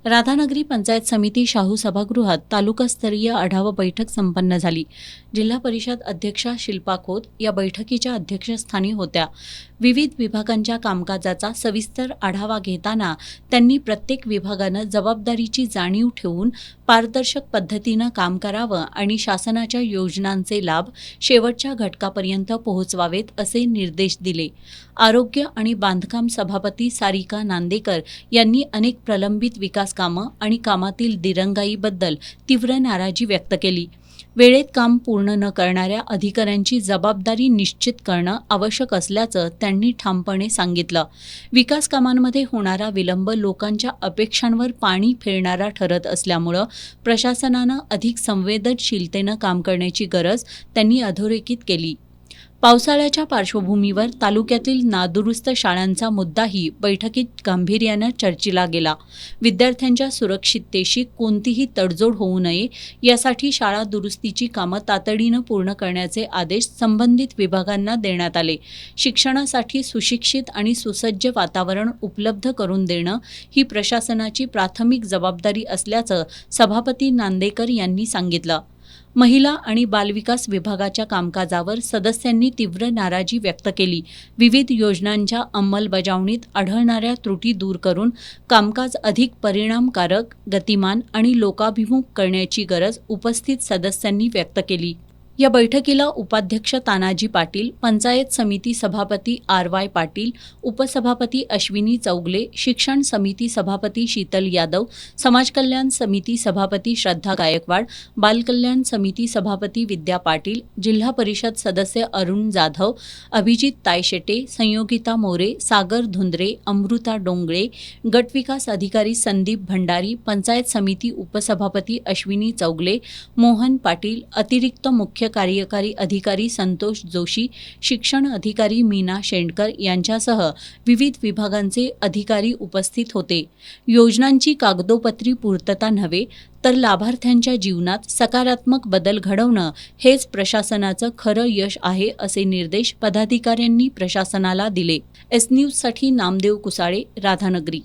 राधानगरी पंचायत समिती शाहू सभागृहात तालुकास्तरीय आढावा बैठक संपन्न झाली। जिल्हा परिषद अध्यक्षा शिल्पा खोत या बैठकीच्या अध्यक्षस्थानी होत्या। विविध विभागांच्या कामकाजाचा सविस्तर आढावा घेताना त्यांनी प्रत्येक विभागानं जबाबदारीची जाणीव ठेवून पारदर्शक पद्धतीनं काम करावं आणि शासनाच्या योजनांचे लाभ शेवटच्या घटकापर्यंत पोहोचवावेत असे निर्देश दिले। आरोग्य आणि बांधकाम सभापती सारिका नांदेकर यांनी अनेक प्रलंबित विकास कामं आणि कामातील दिरंगाईबद्दल तीव्र नाराजी व्यक्त केली। वेळेत काम पूर्ण न करणाऱ्या अधिकाऱ्यांची जबाबदारी निश्चित करणं आवश्यक असल्याचं त्यांनी ठामपणे सांगितलं। विकास कामांमध्ये होणारा विलंब लोकांच्या अपेक्षांवर पाणी फेरणारा ठरत असल्यामुळं प्रशासनानं अधिक संवेदनशीलतेनं काम करण्याची गरज त्यांनी अधोरेखित केली। पावसाळ्याच्या पार्श्वभूमीवर तालुक्यातील नादुरुस्त शाळांचा मुद्दाही बैठकीत गांभीर्यानं चर्चिला गेला। विद्यार्थ्यांच्या सुरक्षिततेशी कोणतीही तडजोड होऊ नये यासाठी शाळा दुरुस्तीची कामं तातडीनं पूर्ण करण्याचे आदेश संबंधित विभागांना देण्यात आले। शिक्षणासाठी सुशिक्षित आणि सुसज्ज वातावरण उपलब्ध करून देणं ही प्रशासनाची प्राथमिक जबाबदारी असल्याचं सभापती नांदेकर यांनी सांगितलं। महिला आणि बालविकास विभागाच्या कामकाजावर सदस्यांनी तीव्र नाराजी व्यक्त केली। विविध योजनांच्या अंमलबजावणीत आढळणाऱ्या त्रुटी दूर करून कामकाज अधिक परिणामकारक, गतिमान आणि लोकाभिमुख करण्याची गरज उपस्थित सदस्यांनी व्यक्त केली। या बैठकीला उपाध्यक्ष तानाजी पाटील, पंचायत समिती सभापती RY पाटील, उपसभापती अश्विनी चौगले, शिक्षण समिती सभापती शीतल यादव, समाज कल्याण समिती सभापती श्रद्धा गायकवाड, बालकल्याण समिती सभापती विद्या पाटील, जिल्हा परिषद सदस्य अरुण जाधव, अभिजित तायशेटे, संयोगिता मोरे, सागर धुंद्रे, अमृता डोंगळे, गटविकास अधिकारी संदीप भंडारी, पंचायत समिती उपसभापती अश्विनी चौगले, मोहन पाटील, अतिरिक्त मुख्य कार्यकारी अधिकारी संतोष जोशी, शिक्षण अधिकारी मीना शेंडकर यांच्यासह विविध विभागांचे अधिकारी उपस्थित होते। योजनांची कागदोपत्री पूर्तता नव्हे तर लाभार्थ्यांच्या जीवनात सकारात्मक बदल घडवणं हेच प्रशासनाचं खरं यश आहे असे निर्देश पदाधिकाऱ्यांनी प्रशासनाला दिले। S न्यूजसाठी नामदेव कुसाळे, राधानगरी।